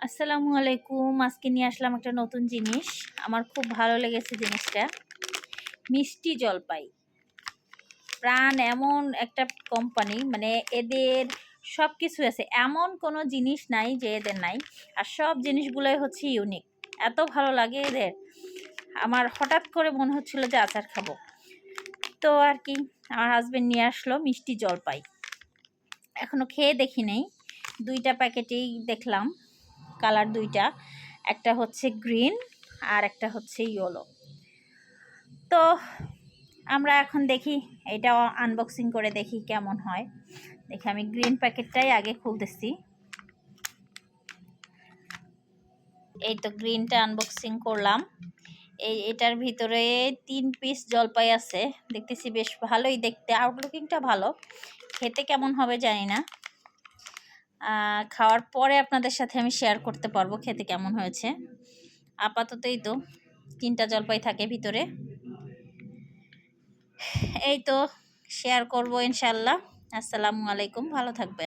আসসালামু আলাইকুম। আজকে নিয়ে আসলাম একটা নতুন জিনিস। আমার খুব ভালো লেগেছে জিনিসটা। মিষ্টি জলপাই। প্রাণ এমন একটা কোম্পানি, মানে এদের সব কিছু আছে। এমন কোনো জিনিস নাই যে এদের নাই। আর সব জিনিসগুলোই হচ্ছে ইউনিক। এত ভালো লাগে এদের। আমার হঠাৎ করে মনে হচ্ছিল যে আচার খাবো। তো আর কি, আমার হাজবেন্ড নিয়ে আসলো মিষ্টি জলপাই। এখনো খেয়ে দেখি নেই। 2টা প্যাকেটেই দেখলাম, কালার 2টা। একটা হচ্ছে গ্রিন আর একটা হচ্ছে ইয়েলো। তো আমরা এখন দেখি, এটা আনবক্সিং করে দেখি কেমন হয়। দেখি, আমি গ্রিন প্যাকেটটাই আগে খুলতেছি। এই তো গ্রিনটা আনবক্সিং করলাম। এটার ভিতরে 3 পিস জলপাই আছে। দেখতেছি বেশ ভালোই দেখতে, আউটলুকিংটা ভালো। খেতে কেমন হবে জানি না। খাওয়ার পরে আপনাদের সাথে আমি শেয়ার করতে পারবো খেতে কেমন হয়েছে। আপাতত এই তো 3টা জলপাই থাকে ভিতরে। এই তো শেয়ার করবো ইনশাল্লাহ। আসসালামু আলাইকুম, ভালো থাকবেন।